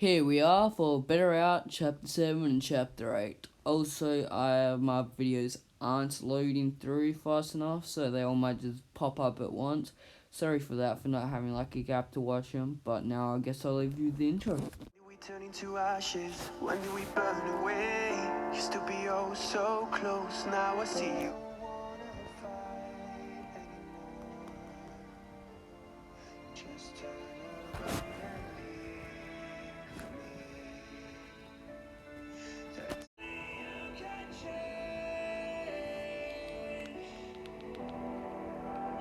Here we are for Better Out Chapter 7 and Chapter 8. Also, my videos aren't loading through fast enough, so they all might just pop up at once. Sorry for that, for not having like a gap to watch them, but now I guess I'll leave you the intro. We turn into ashes, when do we burn away? Used to be oh so close, now I see you. Just turn around and leave me. You can change.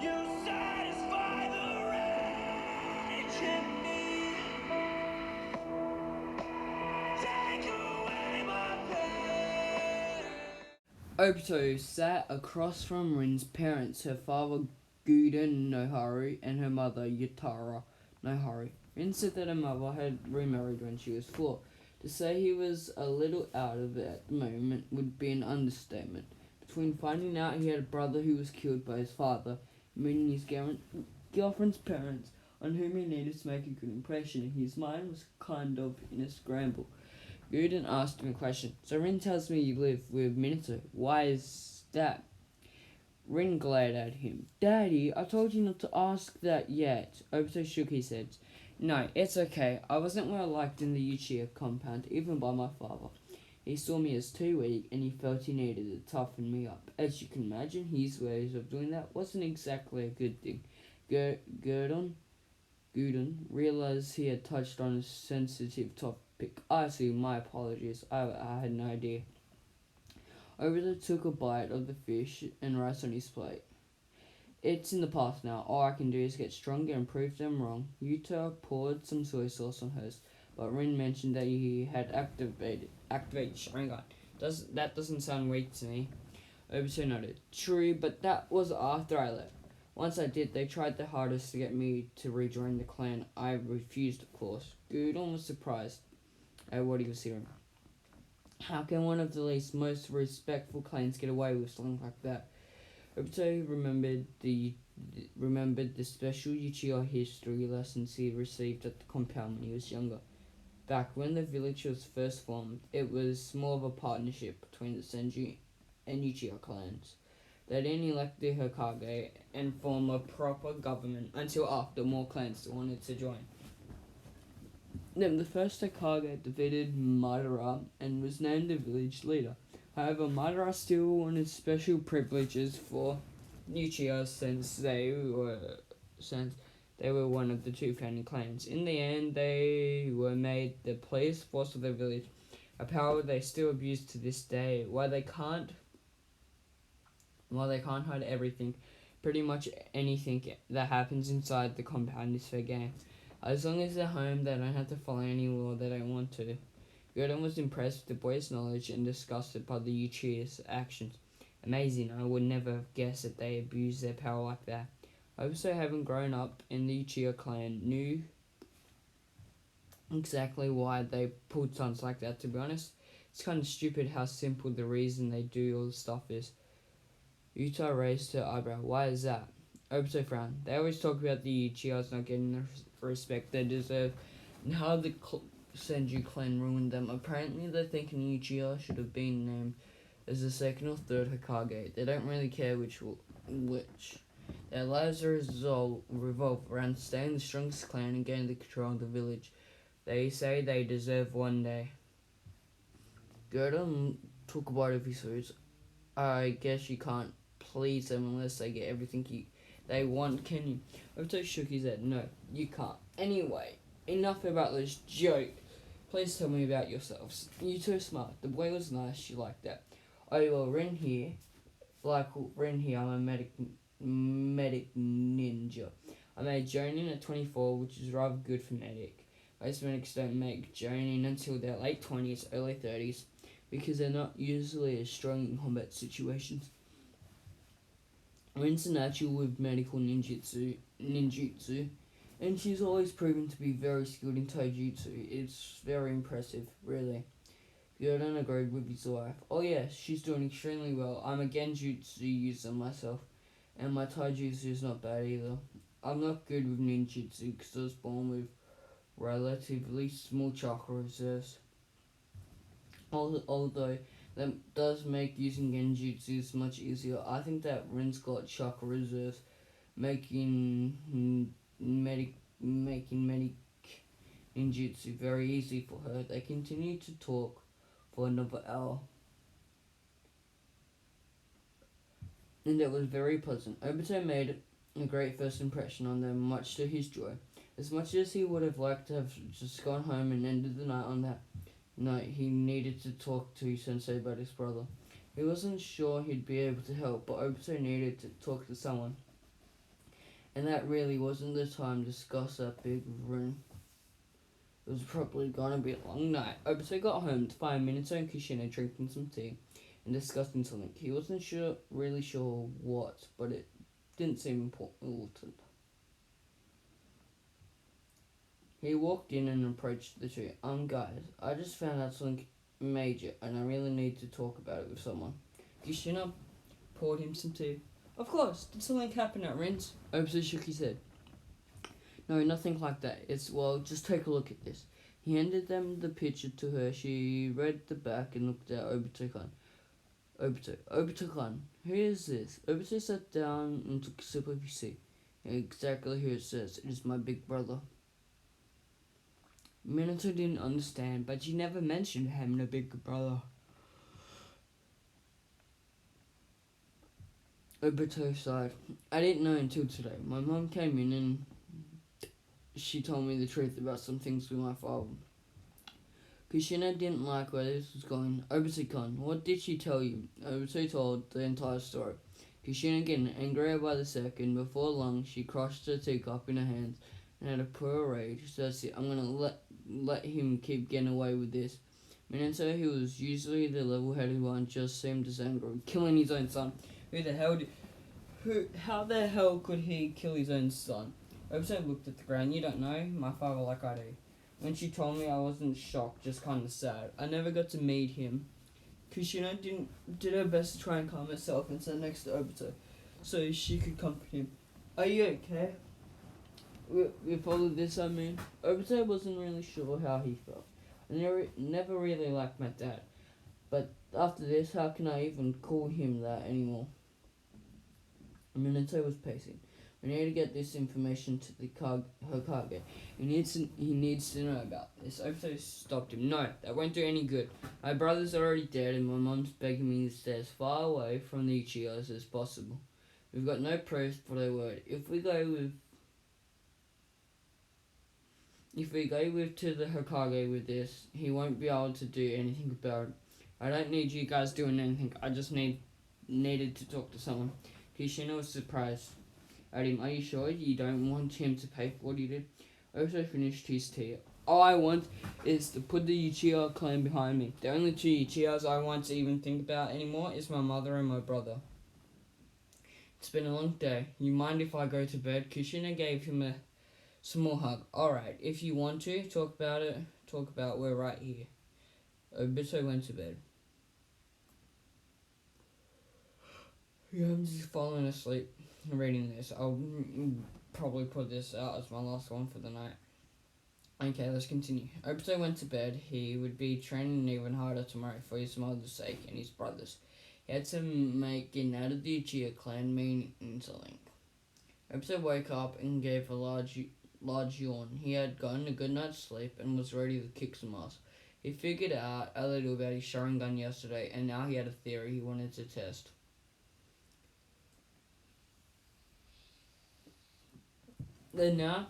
You satisfy the rage in me. Take away my pain. Obito sat across from Rin's parents, her father Guden Noharu and her mother Yutara Noharu. Rin said that her mother had remarried when she was 4. To say he was a little out of it at the moment would be an understatement. Between finding out he had a brother who was killed by his father and meeting his girlfriend's parents, on whom he needed to make a good impression, his mind was kind of in a scramble. Guden asked him a question. So Rin tells me you live with Minato. Why is that? Rin glared at him. Daddy, I told you not to ask that yet. Obito shook his head. No, it's okay. I wasn't well liked in the Uchiha compound, even by my father. He saw me as too weak, and he felt he needed to toughen me up. As you can imagine, his ways of doing that wasn't exactly a good thing. Guden realized he had touched on a sensitive topic. I see, my apologies. I had no idea. Obito took a bite of the fish and rice on his plate. It's in the past now. All I can do is get stronger and prove them wrong. Yuta poured some soy sauce on hers, but Rin mentioned that he had activated Sharingan. That doesn't sound weak to me. Obito nodded. True, but that was after I left. Once I did, they tried their hardest to get me to rejoin the clan. I refused, of course. Gudon was surprised at what he was hearing. How can one of the least most respectful clans get away with something like that? Obito remembered the special Uchiha history lessons he received at the compound when he was younger. Back when the village was first formed, it was more of a partnership between the Senju and Uchiha clans. They didn't elect the Hokage and form a proper government until after more clans wanted to join. Then the first Hokage defeated Madara and was named the village leader. However, Madara still wanted special privileges for Uchiha since they were one of the 2 founding clans. In the end, they were made the police force of the village, a power they still abuse to this day. While they can't hide everything, pretty much anything that happens inside the compound is fair game. As long as they're home, they don't have to follow any law they don't want to. Gordon was impressed with the boys' knowledge and disgusted by the Uchiha's actions. Amazing, I would never have guessed that they abused their power like that. Also, having grown up in the Uchiha clan, knew exactly why they pulled stunts like that, to be honest. It's kind of stupid how simple the reason they do all the stuff is. Yuta raised her eyebrow. Why is that? Obito frowned. They always talk about the Uchihas not getting the respect they deserve, and how the Senju clan ruined them. Apparently, they think an Uchiha should have been named as the 2nd or 3rd Hokage. They don't really care which. Their lives revolve around staying the strongest clan and gaining the control of the village. They say they deserve one day. Gurdon took a bite of his food. I guess you can't please them unless they get everything they want, can you? Obito shook his head. No, you can't. Anyway, enough about this joke. Please tell me about yourselves. You two are smart. The boy was nice. You like that. Oh, well, Ren here, I'm a medic ninja. I made Jonin at 24, which is rather good for medic. Most medics don't make Jonin until their late 20s, early 30s, because they're not usually as strong in combat situations. Rin's a natural with medical ninjutsu, and she's always proven to be very skilled in taijutsu. It's very impressive, really. Gordon agreed with his wife. Oh yes, she's doing extremely well. I'm a genjutsu user myself, and my taijutsu is not bad either. I'm not good with ninjutsu because I was born with relatively small chakra reserves. Although that does make using genjutsu much easier, I think that Rin's got chakra reserves, making medic ninjutsu very easy for her. They continued to talk for another hour, and it was very pleasant. Obito made a great first impression on them, much to his joy. As much as he would have liked to have just gone home and ended the night on that note, he needed to talk to his sensei about his brother. He wasn't sure he'd be able to help, but Obito needed to talk to someone. And that really wasn't the time to discuss that big room. It was probably gonna be a long night. Obito got home to find Minato and Kushina drinking some tea and discussing something. He wasn't really sure what, but it didn't seem important. He walked in and approached the two. Guys, I just found out something major, and I really need to talk about it with someone. Kushina poured him some tea. Of course, did something happen at Rin's? Obito shook his head. No, nothing like that. Well, just take a look at this. He handed them the picture to her. She read the back and looked at Obito-kun. Obito-kun, who is this? Obito sat down and took a sip of his tea. Exactly who it says. It is my big brother. Minato didn't understand, but she never mentioned having a big brother. Obito sighed. I didn't know until today. My mom came in and she told me the truth about some things with my father. Kushina didn't like where this was going. Obito-kun, what did she tell you? Obito told the entire story. Kushina getting angrier by the second. Before long, she crushed her teacup in her hands and had a pure rage. So that's it. I'm gonna let him keep getting away with this. Minato, who was usually the level-headed one, just seemed as angry, killing his own son. How the hell could he kill his own son? Obito looked at the ground. You don't know my father like I do. When she told me, I wasn't shocked, just kind of sad. I never got to meet him. Kushina did her best to try and calm herself and sat next to Obito so she could comfort him. Are you okay? With all of this, I mean, Obito wasn't really sure how he felt. I never really liked my dad. But after this, how can I even call him that anymore? Minato was pacing. We need to get this information to the Hokage. He needs to know about this. Obito stopped him. No, that won't do any good. My brother's already dead and my mom's begging me to stay as far away from the Uchihas as possible. We've got no proof for their word. If we go to the Hokage with this, he won't be able to do anything about it. I don't need you guys doing anything. I just needed to talk to someone. Kushina was surprised at him. Are you sure you don't want him to pay for what he did? Obito finished his tea. All I want is to put the Uchiha clan behind me. The only two Uchihas I want to even think about anymore is my mother and my brother. It's been a long day. You mind if I go to bed? Kushina gave him a small hug. Alright, if you want to talk about we're right here. Obito went to bed. Yeah, I'm just falling asleep reading this. I'll probably put this out as my last one for the night. Okay, let's continue. Obito went to bed. He would be training even harder tomorrow for his mother's sake and his brother's. He had to make getting out of the Uchiha clan mean something. Obito woke up and gave a large yawn. He had gotten a good night's sleep and was ready to kick some ass. He figured out a little about his Sharingan yesterday, and now he had a theory he wanted to test. The now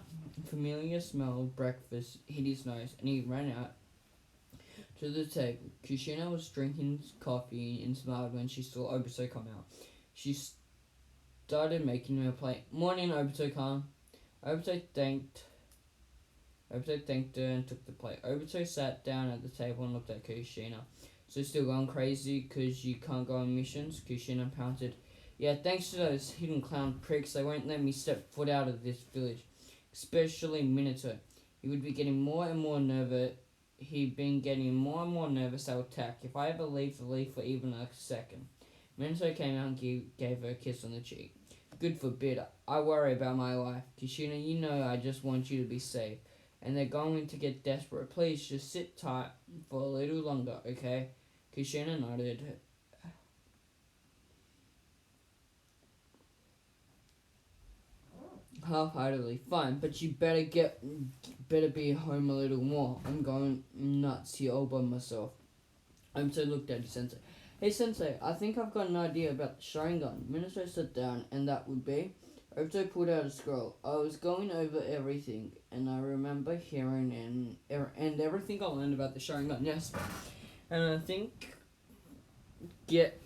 familiar smell of breakfast hit his nose, and he ran out to the table. Kushina was drinking coffee and smiled when she saw Obito come out. She started making him a plate. Morning, Obito-kun. Obito thanked her and took the plate. Obito sat down at the table and looked at Kushina. So still going crazy because you can't go on missions? Kushina pouted. Yeah, thanks to those hidden clown pricks, they won't let me step foot out of this village. Especially Minato. He would be getting more and more nervous. He'd been getting more and more nervous they'll attack if I ever leave the leaf for even a second. Minato came out and gave her a kiss on the cheek. Good for bit. I worry about my life. Kushina, you know I just want you to be safe. and they're going to get desperate. Please just sit tight for a little longer, okay? Kushina nodded. Half-heartedly. Fine, but you better be home a little more. I'm going nuts here all by myself. Obito looked at his sensei. Hey sensei, I think I've got an idea about the Sharingan. Minato sat down, and that would be? Obito pulled out a scroll. I was going over everything, and I remember hearing and everything I learned about the Sharingan. Yes, and I think get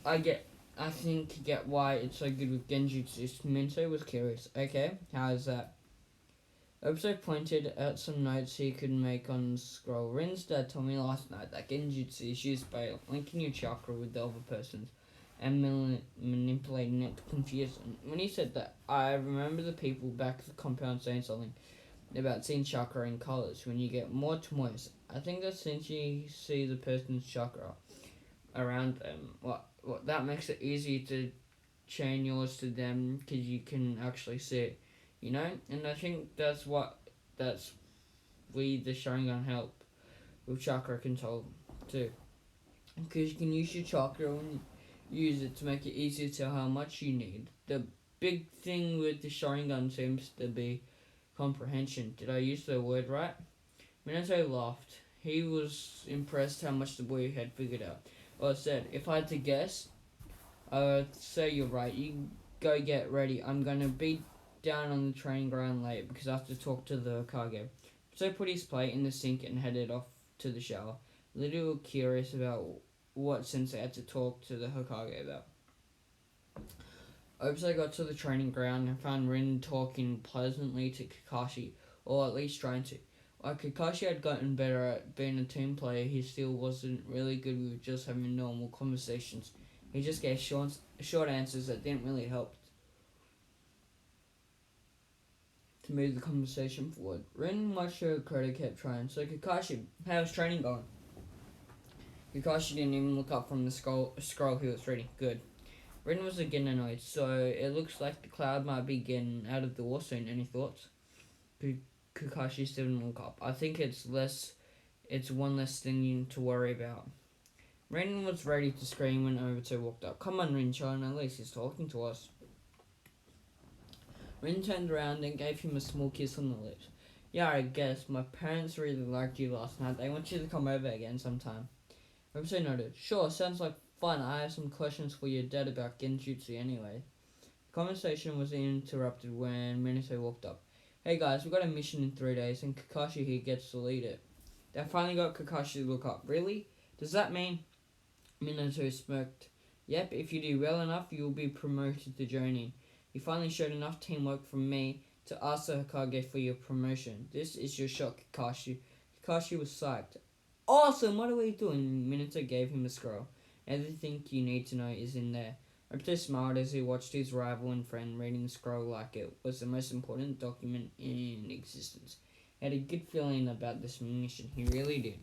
why it's so good with Genjutsu. Minato was curious. Okay, how is that? Obito pointed at some notes he could make on the scroll. Rin's dad told me last night that Genjutsu is used by linking your chakra with the other person's and manipulating it to confuse them. When he said that, I remember the people back at the compound saying something about seeing chakra in colours when you get more tomoes. I think that since you see the person's chakra around them, that makes it easier to chain yours to them because you can actually see it. You know, and I think that's where the Sharingan help with chakra control too, because you can use your chakra and use it to make it easier to tell how much you need. The big thing with the Sharingan seems to be comprehension. Did I use the word right? Minato laughed. He was impressed how much the boy had figured out. Well, I said, if I had to guess, I would say you're right. You go get ready. I'm gonna be down on the training ground late because I have to talk to the Hokage. So put his plate in the sink and headed off to the shower, a little curious about what Sensei had to talk to the Hokage about. Obito got to the training ground and found Rin talking pleasantly to Kakashi, or at least trying to. While Kakashi had gotten better at being a team player, he still wasn't really good with just having normal conversations. He just gave short answers that didn't really help to move the conversation forward. Rin watched her Crota kept trying. So Kakashi, how's training going? Kakashi didn't even look up from the scroll he was reading. Good. Rin was again annoyed. So it looks like the cloud might be getting out of the war soon. Any thoughts? Kakashi still didn't look up. I think it's one less thing to worry about. Rin was ready to scream when Obito walked up. Come on, Rin-chan, at least he's talking to us. Rin turned around and gave him a small kiss on the lips. Yeah, I guess. My parents really liked you last night. They want you to come over again sometime. Obito nodded. Sure, sounds like fun. I have some questions for your dad about Genjutsu anyway. The conversation was interrupted when Minato walked up. Hey guys, we've got a mission in 3 days and Kakashi here gets to lead it. They finally got Kakashi to look up. Really? Does that mean... Minato smirked. Yep, if you do well enough, you'll be promoted to Jonin. You finally showed enough teamwork from me to ask the Hokage for your promotion. This is your shot, Kakashi. Kakashi was psyched. Awesome, what are we doing? Minato gave him a scroll. Everything you need to know is in there. Obito smiled as he watched his rival and friend reading the scroll like it was the most important document in existence. He had a good feeling about this mission, he really did.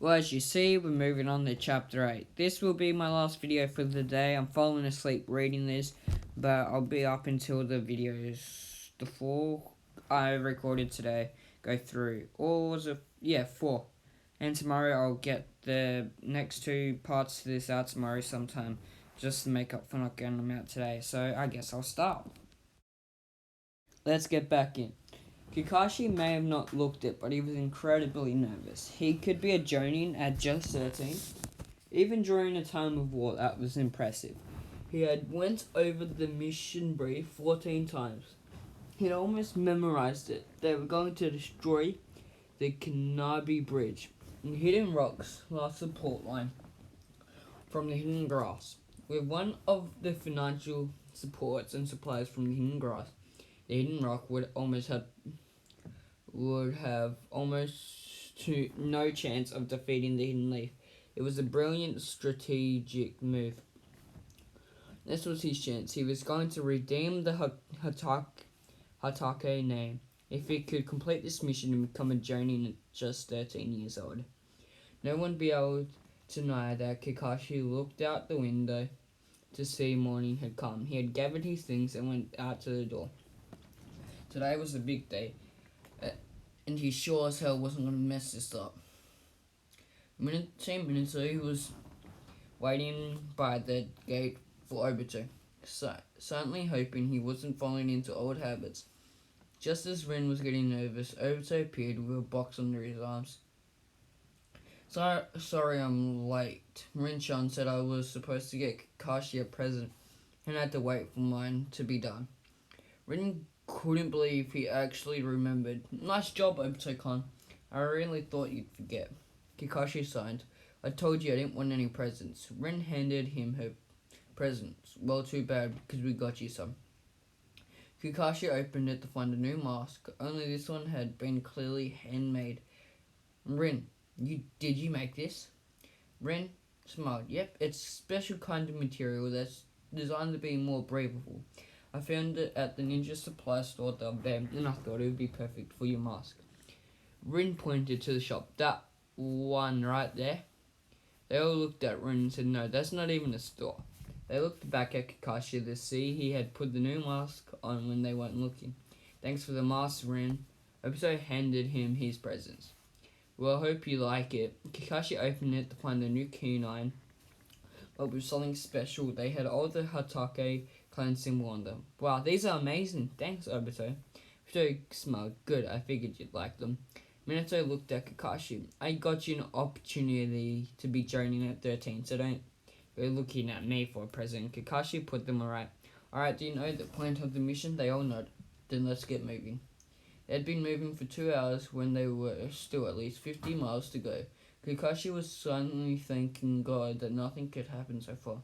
Well, as you see, we're moving on to chapter 8. This will be my last video for the day. I'm falling asleep reading this, but I'll be up until the videos, the 4 I recorded today, go through. Or was it? Yeah, 4. And tomorrow I'll get the next 2 parts to this out tomorrow sometime, just to make up for not getting them out today. So I guess I'll start. Let's get back in. Kakashi may have not looked it, but he was incredibly nervous. He could be a Jonin at just 13. Even during a time of war, that was impressive. He had went over the mission brief 14 times. He'd almost memorized it. They were going to destroy the Kanabi Bridge and hidden rocks, last support line from the hidden grass. With one of the financial supports and supplies from the hidden grass, the hidden rock would have almost no chance of defeating the hidden leaf. It was a brilliant strategic move. This was his chance. He was going to redeem the Hatake name if he could complete this mission and become a Jonin at just 13 years old. No one would be able to deny that Kakashi looked out the window to see morning had come. He had gathered his things and went out to the door. Today was a big day. and he sure as hell wasn't going to mess this up. Same minute, so he was waiting by the gate for Obito, silently hoping he wasn't falling into old habits. Just as Rin was getting nervous, Obito appeared with a box under his arms. Sorry I'm late. Rin-chan said I was supposed to get Kakashi a present and had to wait for mine to be done. Rin couldn't believe he actually remembered. Nice job, Obito-kun. I really thought you'd forget. Kakashi signed. I told you I didn't want any presents. Rin handed him her presents. Well, too bad, because we got you some. Kakashi opened it to find a new mask, only this one had been clearly handmade. Rin, did you make this? Rin smiled. Yep, it's a special kind of material that's designed to be more breathable. I found it at the ninja supply store the other day, and I thought it would be perfect for your mask. Rin pointed to the shop. That one right there? They all looked at Rin and said, no, that's not even a store. They looked back at Kakashi to see he had put the new mask on when they weren't looking. Thanks for the mask, Rin. Obito handed him his presents. Well, I hope you like it. Kakashi opened it to find a new kunai, but with something special. They had all the Hatake clan symbol on them. Wow, these are amazing. Thanks, Obito. Obito smiled. Good, I figured you'd like them. Minato looked at Kakashi. I got you an opportunity to be joining at 13, so don't go looking at me for a present. Kakashi put them alright. Alright, do you know the point of the mission? They all nodded. Then let's get moving. They had been moving for 2 hours when they were still at least 50 miles to go. Kakashi was silently thanking God that nothing could happen so far.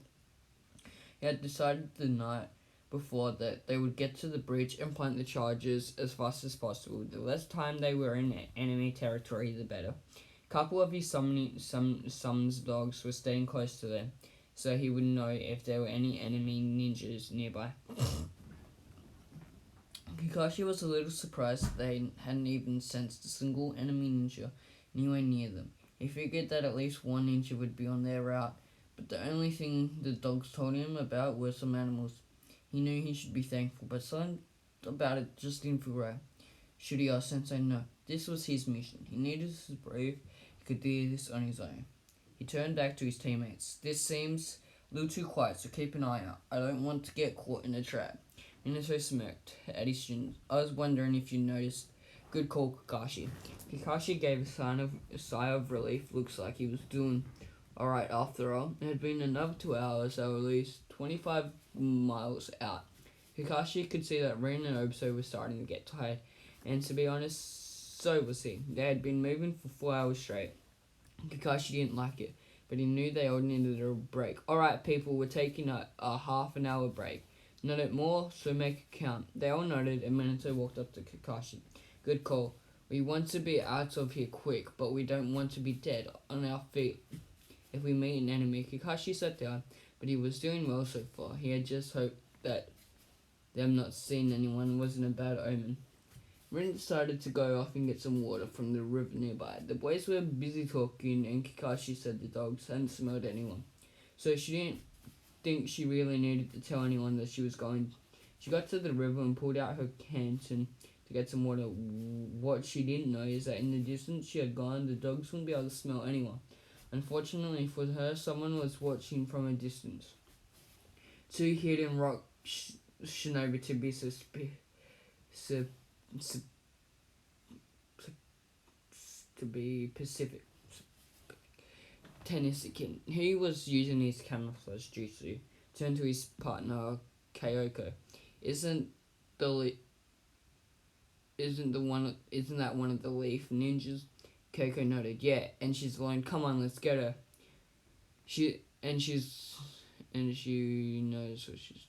He had decided the night before that they would get to the bridge and plant the charges as fast as possible. The less time they were in enemy territory, the better. A couple of his son's dogs were staying close to them, so he would know if there were any enemy ninjas nearby. Kakashi was a little surprised that they hadn't even sensed a single enemy ninja anywhere near them. He figured that at least one ninja would be on their route, but the only thing the dogs told him about were some animals. He knew he should be thankful, but something about it just didn't feel right. Should he ask Sensei? No. This was his mission. He needed to be brave. He could do this on his own. He turned back to his teammates. This seems a little too quiet, so keep an eye out. I don't want to get caught in a trap. Minato smirked at his students. I was wondering if you noticed. Good call, Kakashi. Kakashi gave a sigh of relief. Looks like he was doing alright after all. It had been another 2 hours, so at least 25 miles out. Kakashi could see that Rin and Obito were starting to get tired, and to be honest, so was he. They had been moving for 4 hours straight. Kakashi didn't like it, but he knew they all needed a break. Alright people, we're taking a half an hour break. Not it more, so make it count. They all nodded, and Minato walked up to Kakashi. Good call. We want to be out of here quick, but we don't want to be dead on our feet if we meet an enemy. Kakashi sat down, but he was doing well so far. He had just hoped that them not seeing anyone wasn't a bad omen. Rin decided to go off and get some water from the river nearby. The boys were busy talking, and Kakashi said the dogs hadn't smelled anyone, so she didn't think she really needed to tell anyone that she was going. She got to the river and pulled out her canteen to get some water. What she didn't know is that in the distance she had gone, the dogs wouldn't be able to smell anyone. Unfortunately for her, someone was watching from a distance. Too hidden rock shinobi to be to be Pacific. Tennisekin. He was using his camouflage jutsu. Turned to his partner Kyoko. Isn't that one of the leaf ninjas? Kyoko nodded. Yeah, and she's going, come on, let's get her. She knows what she's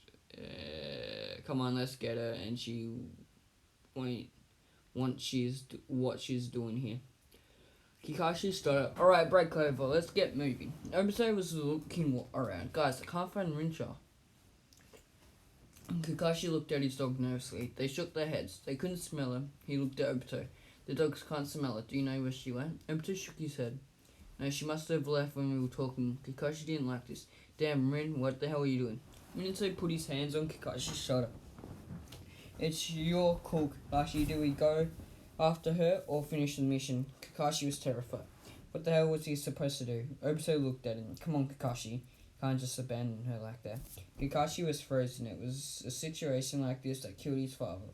come on, let's get her, and she what she's doing here. Kakashi stood up. Alright, break over. Let's get moving. Obito was looking around. Guys, I can't find Rincha. Kakashi looked at his dog nervously. They shook their heads. They couldn't smell her. He looked at Obito. The dogs can't smell her. Do you know where she went? Obito shook his head. No, she must have left when we were talking. Kakashi didn't like this. Damn, Rin, what the hell are you doing? Minato put his hands on Kakashi's shoulder. It's your call, Kakashi. Do we go after her or finish the mission. Kakashi was terrified. What the hell was he supposed to do? Obito looked at him. Come on, Kakashi. Can't just abandon her like that. Kakashi was frozen. It was a situation like this that killed his father.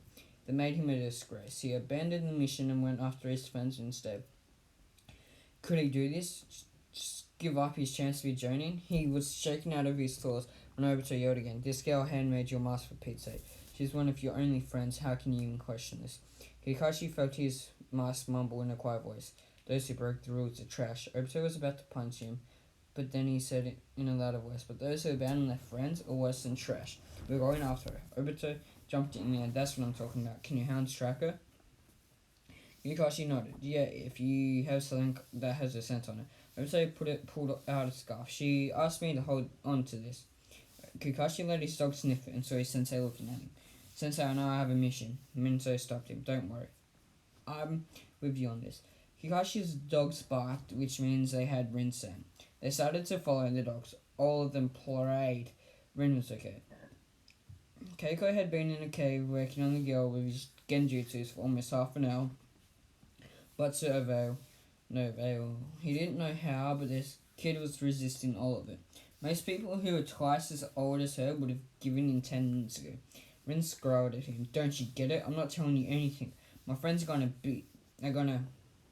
That made him a disgrace. He abandoned the mission and went after his friends instead. Could he do this? Just give up his chance to be Jonin? He was shaken out of his thoughts when Obito yelled again. This girl handmade your mask for Pete's sake. She's one of your only friends. How can you even question this? Kakashi felt his mask mumble in a quiet voice. Those who broke the rules are trash. Obito was about to punch him, but then he said it in a louder voice. But those who abandon their friends are worse than trash. We're going after her. Obito jumped in there. That's what I'm talking about. Can your hounds track her? Kakashi nodded. Yeah, if you have something that has a scent on it. Obito pulled out a scarf. She asked me to hold on to this. Kakashi let his dog sniff it and saw his sensei looking at him. Sensei, I know I have a mission. Minso stopped him. Don't worry. I'm with you on this. Kakashi's dogs barked, which means they had Rin's scent. They started to follow the dogs. All of them prayed. Rin was okay. Keiko had been in a cave working on the girl with his genjutsus for almost half an hour, but to no avail. He didn't know how, but this kid was resisting all of it. Most people who were twice as old as her would have given in 10 minutes ago. Rin scowled at him. Don't you get it? I'm not telling you anything. My friends are gonna be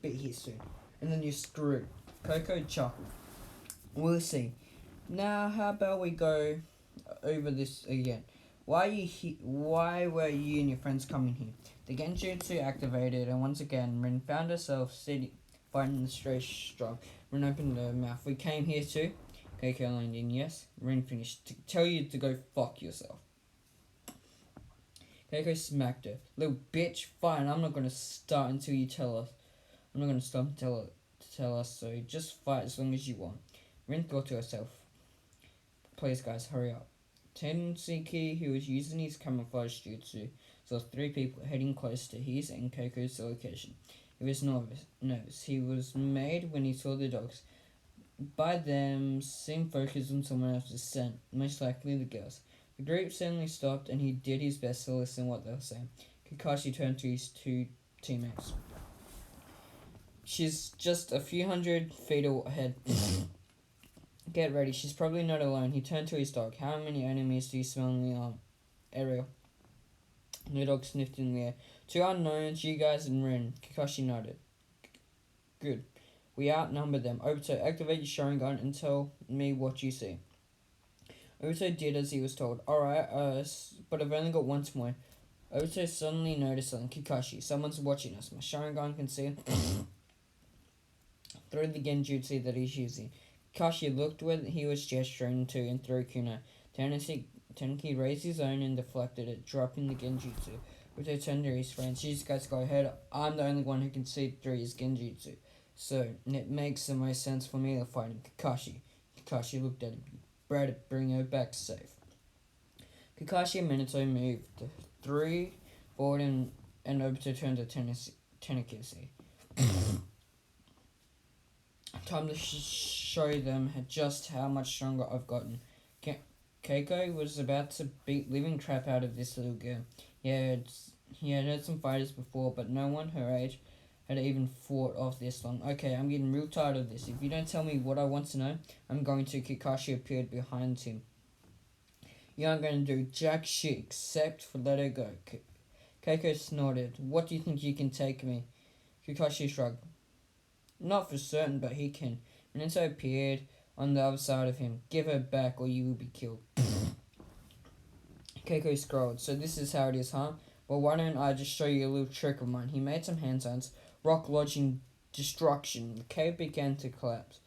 here soon. And then you're screwed. Coco chuckled. We'll see. Now, how about we go over this again? Why were you and your friends coming here? The genjutsu activated, and once again, Rin found herself sitting, fighting the stray strong. Rin opened her mouth. We came here too? Keiko leaned in. Yes. Rin finished. To tell you to go fuck yourself. Keiko smacked her. Little bitch, fine, I'm not gonna start until you tell us. I'm not gonna stop until tell us, so just fight as long as you want. Rin thought to herself. Please guys, hurry up. Tenseki, who was using his camouflage jutsu, saw 3 people heading close to his and Keiko's location. He was nervous. He was made when he saw the dogs. By them, seemed focused on someone else's scent, most likely the girls. The group suddenly stopped, and he did his best to listen to what they were saying. Kakashi turned to his 2 teammates. She's just a few hundred feet ahead. Get ready, she's probably not alone. He turned to his dog. How many enemies do you smell in the area? The dog sniffed in the air. 2 unknowns, you guys and Rin. Kakashi nodded. Good. We outnumber them. Obito, activate your Sharingan and tell me what you see. Obito did as he was told. Alright, but I've only got one more. Obito suddenly noticed something. Kakashi, someone's watching us. My Sharingan can see through the genjutsu that he's using. Kakashi looked where he was gesturing to and threw Kuno. Tenki raised his own and deflected it, dropping the genjutsu. Obito turned to his friends. You guys go ahead. I'm the only one who can see through his genjutsu. So, it makes the most sense for me to fight him. Kakashi looked at him. Better bring her back safe. Kakashi and Minato moved 3 forward and Obito turned to Teneki. Time to show them just how much stronger I've gotten. Keiko was about to beat living crap out of this little girl. He had had some fighters before, but no one her age had even fought off this long. Okay, I'm getting real tired of this. If you don't tell me what I want to know, I'm going to. Kakashi appeared behind him. You aren't going to do jack shit except for let her go. Keiko snorted. What do you think you can take me? Kakashi shrugged. Not for certain, but he can. Minato appeared on the other side of him. Give her back or you will be killed. Keiko scrolled. So this is how it is, huh? Well, why don't I just show you a little trick of mine? He made some hand signs. Rock lodging destruction. The cave began to collapse.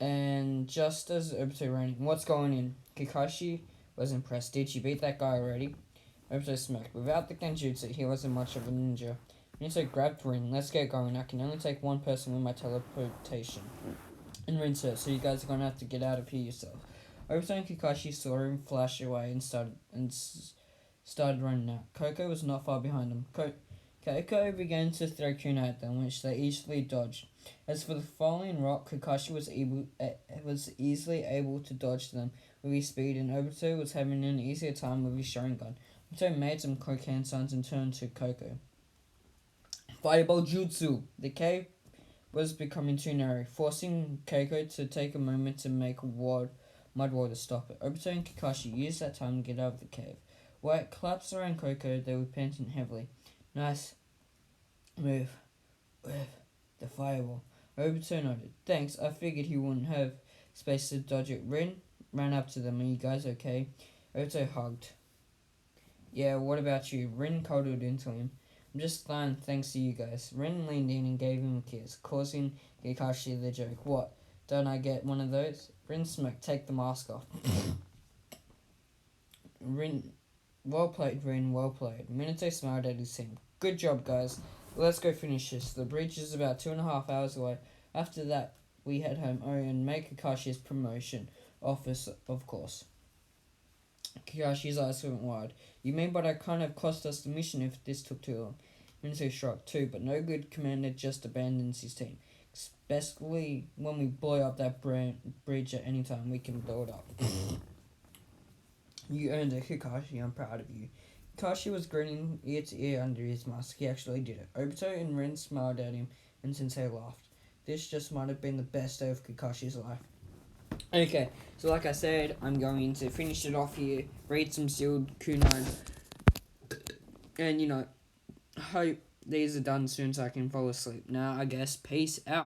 And just as Obito ran in, what's going in? Kakashi was impressed. Did you beat that guy already? Obito smirked. Without the genjutsu, he wasn't much of a ninja. Minato grabbed Rin. Let's get going. I can only take one person with my teleportation. And Rin said, so you guys are going to have to get out of here yourself. Obito and Kakashi saw him flash away and started running out. Coco was not far behind them. Keiko began to throw kunai at them, which they easily dodged. As for the falling rock, Kakashi was easily able to dodge them with his speed, and Obito was having an easier time with his Sharingan. Obito made some cocaine signs and turned to Coco. Fireball Jutsu. The cave was becoming too narrow, forcing Keiko to take a moment to make mud wall to stop it. Obito and Kakashi used that time to get out of the cave. While it collapsed around Coco, they were panting heavily. Nice move with the fireball. Obito nodded. Thanks, I figured he wouldn't have space to dodge it. Rin ran up to them. Are you guys okay? Obito hugged. Yeah, what about you? Rin cuddled into him. I'm just fine, thanks to you guys. Rin leaned in and gave him a kiss, causing Kakashi the joke. What? Don't I get one of those? Rin smirked. Take the mask off. Rin, well played, Rin, well played. Minato smiled at his team. Good job, guys. Let's go finish this. The bridge is about 2.5 hours away. After that, we head home. Oh, and make Kakashi's promotion office, of course. Kakashi's eyes went wide. You mean but it kind of cost us the mission if this took too long? Minato shrugged too, but no good commander just abandons his team. Especially when we blow up that bridge at any time, we can blow it up. You earned it, Kakashi. I'm proud of you. Kakashi was grinning ear to ear under his mask. He actually did it. Obito and Rin smiled at him, and Sensei laughed. This just might have been the best day of Kakashi's life. Okay, so like I said, I'm going to finish it off here, read some sealed kunai, and hope these are done soon so I can fall asleep. Now, I guess, peace out.